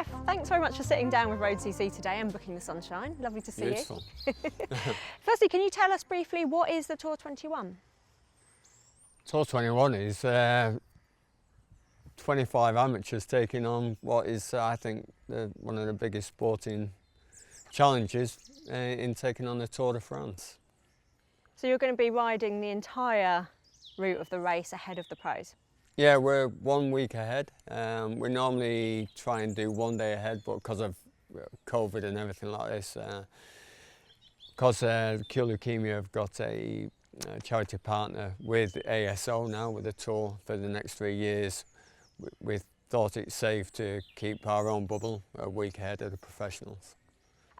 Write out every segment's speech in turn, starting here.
Geoff, thanks very much for sitting down with road.cc today and booking the sunshine. Lovely to see Beautiful. you. Firstly, can you tell us briefly what is the Tour 21? Tour 21 is 25 amateurs taking on what is, I think, one of the biggest sporting challenges in taking on the Tour de France. So you're going to be riding the entire route of the race ahead of the pros? Yeah, we're 1 week ahead. We normally try and do 1 day ahead, but because of COVID and everything like this, because Cure Leukemia have got a charity partner with ASO now, with the Tour for the next 3 years, we thought it's safe to keep our own bubble a week ahead of the professionals.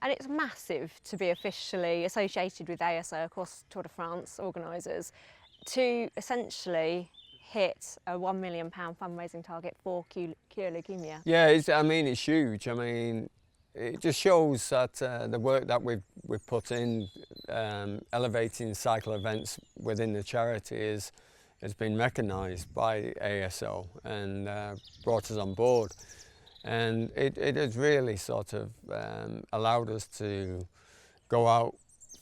And it's massive to be officially associated with ASO, of course, Tour de France organisers, to essentially hit a £1 million fundraising target for Cure Leukemia. Yeah, it's huge. I mean, it just shows that the work that we've put in, elevating cycle events within the charity has been recognised by ASO and brought us on board. And it has really sort of allowed us to go out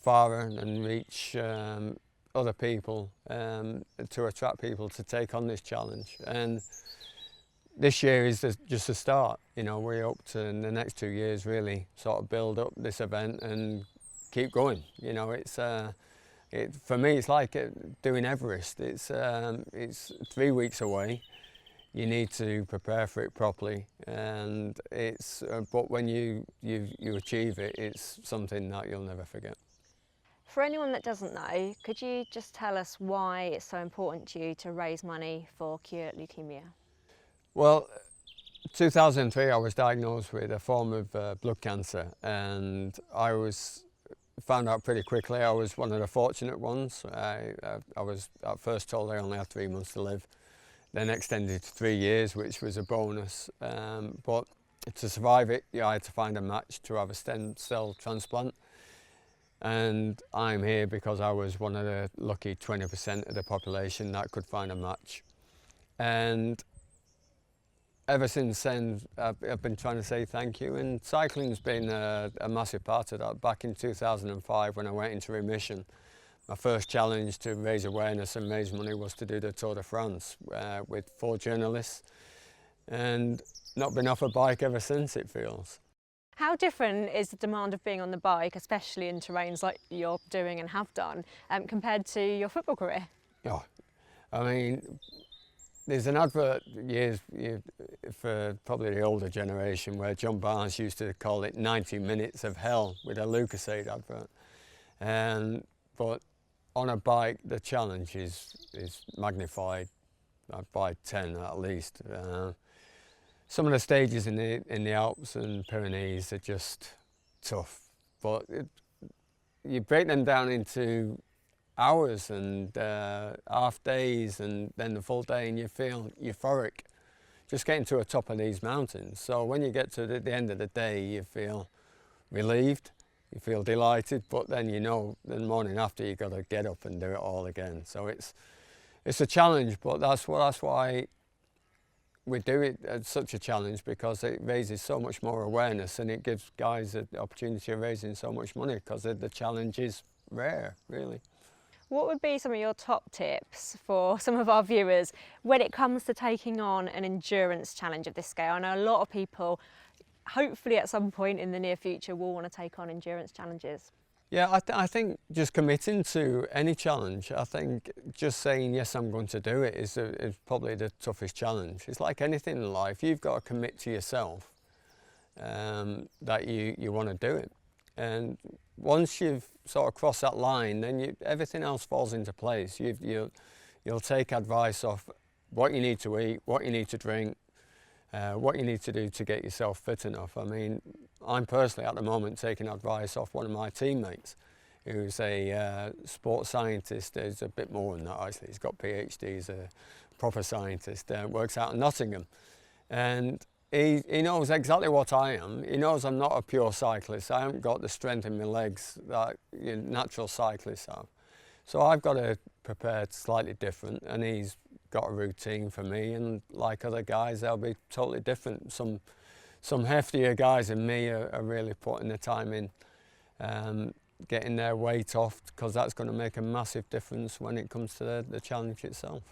farther and reach other people, to attract people to take on this challenge. And this year is just a start. You know, we hope to, in the next 2 years, really sort of build up this event and keep going. You know, for me, it's like doing Everest. It's 3 weeks away. You need to prepare for it properly, and but when you achieve it, it's something that you'll never forget. For anyone that doesn't know, could you just tell us why it's so important to you to raise money for Cure Leukemia? Well, 2003 I was diagnosed with a form of blood cancer, and I found out pretty quickly I was one of the fortunate ones. I was at first told I only had 3 months to live, then extended to 3 years, which was a bonus. But to survive it, I had to find a match to have a stem cell transplant. And I'm here because I was one of the lucky 20% of the population that could find a match. And ever since then, I've been trying to say thank you, and cycling's been a massive part of that. Back in 2005, when I went into remission, my first challenge to raise awareness and raise money was to do the Tour de France with 4 journalists, and not been off a bike ever since, it feels. How different is the demand of being on the bike, especially in terrains like you're doing and have done, compared to your football career? Oh, I mean, there's an advert for probably the older generation where John Barnes used to call it 90 minutes of hell with a Lucozade advert. But on a bike, the challenge is magnified by 10 at least. Some of the stages in the Alps and Pyrenees are just tough, but you break them down into hours and half days and then the full day, and you feel euphoric just getting to the top of these mountains. So when you get to the end of the day, you feel relieved, you feel delighted, but then you know the morning after you've got to get up and do it all again. So it's a challenge, but that's why we do it as such a challenge, because it raises so much more awareness and it gives guys the opportunity of raising so much money, because the challenge is rare, really. What would be some of your top tips for some of our viewers when it comes to taking on an endurance challenge of this scale? I know a lot of people, hopefully at some point in the near future, will want to take on endurance challenges. Yeah, I think just committing to any challenge, I think just saying, yes, I'm going to do it is probably the toughest challenge. It's like anything in life, you've got to commit to yourself that you want to do it. And once you've sort of crossed that line, then everything else falls into place. You'll take advice off what you need to eat, what you need to drink, what you need to do to get yourself fit enough. I mean, I'm personally at the moment taking advice off one of my teammates, who's a sports scientist. There's a bit more than that actually. He's got PhD, he's a proper scientist, works out in Nottingham. And he knows exactly what I am. He knows I'm not a pure cyclist. I haven't got the strength in my legs that natural cyclists have. So I've got to prepare slightly different, and he's got a routine for me, and like other guys, they'll be totally different. Some some heftier guys than me are really putting the time in, getting their weight off, because that's going to make a massive difference when it comes to the challenge itself.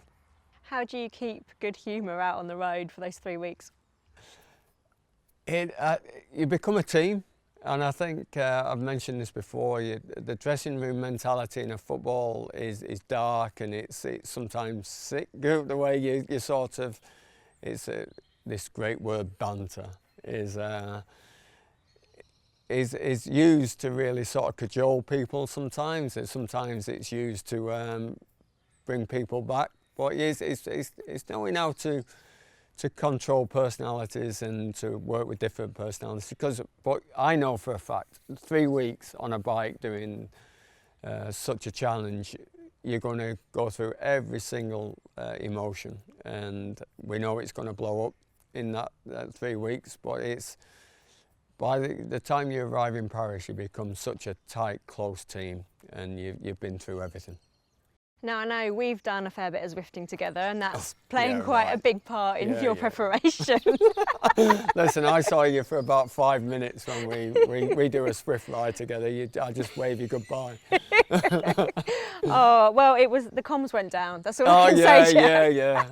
How do you keep good humour out on the road for those 3 weeks? You become a team, and I think I've mentioned this before. The dressing room mentality in a football is dark, and it's sometimes sick. The way you sort of, this great word banter is used to really sort of cajole people sometimes, and sometimes it's used to bring people back. But it's knowing how to control personalities and to work with different personalities. But I know for a fact, 3 weeks on a bike doing such a challenge, you're going to go through every single emotion, and we know it's going to blow up in that 3 weeks. But it's by the time you arrive in Paris, you become such a tight, close team, and you've been through everything. Now, I know we've done a fair bit of Zwifting together, and that's playing quite a big part in your preparation. Listen, I saw you for about 5 minutes when we do a Zwift ride together. I just wave you goodbye. Oh, well, the comms went down. That's all I can say, Geoff. Yeah.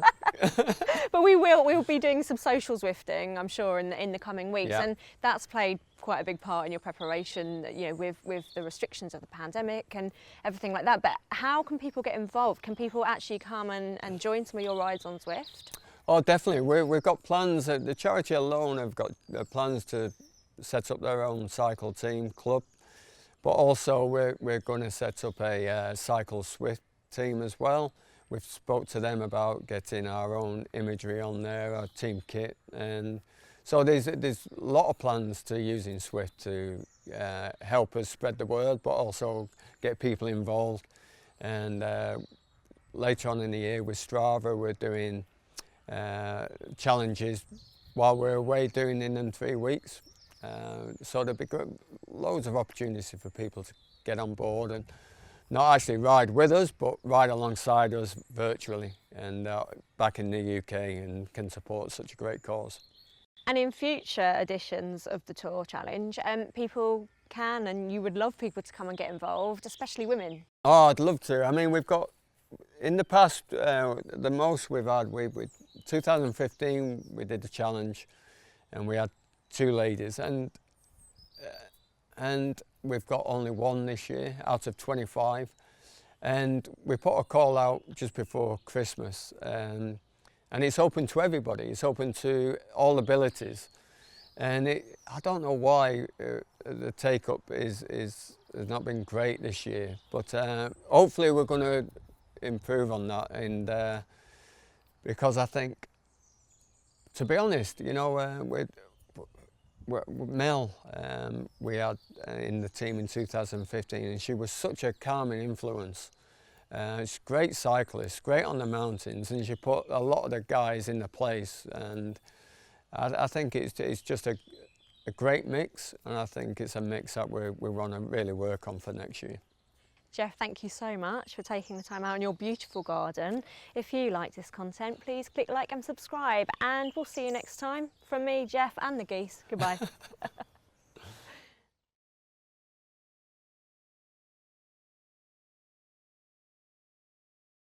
But we'll be doing some social Zwifting, I'm sure, in the coming weeks, and that's played quite a big part in your preparation, you know, with the restrictions of the pandemic and everything like that. But how can people get involved? Can people actually come and join some of your rides on Zwift? Oh, definitely. We've got plans. The charity alone have got plans to set up their own cycle team club, but also we're going to set up a cycle Zwift team as well. We've spoke to them about getting our own imagery on there, our team kit, and so there's a lot of plans to using Zwift to help us spread the word, but also get people involved. And later on in the year with Strava, we're doing challenges while we're away doing in them 3 weeks. So there'll be loads of opportunities for people to get on board and not actually ride with us, but ride alongside us virtually and back in the UK, and can support such a great cause. And in future editions of the Tour Challenge, people can, and you would love people to come and get involved, especially women. Oh, I'd love to. I mean, we've got, in the past, the most we've had, 2015 we did the challenge, and we had 2 ladies, and we've got only 1 this year out of 25. And we put a call out just before Christmas, and it's open to everybody. It's open to all abilities, and I don't know why the take-up has not been great this year, but hopefully we're going to improve on that. And because I think, to be honest, you know, Mel, we had in the team in 2015, and she was such a calming influence. She's a great cyclist, great on the mountains, and she put a lot of the guys in the place. And I think it's just a great mix, and I think it's a mix that we want to really work on for next year. Geoff, thank you so much for taking the time out in your beautiful garden. If you like this content, please click like and subscribe, and we'll see you next time. From me, Geoff, and the geese. Goodbye.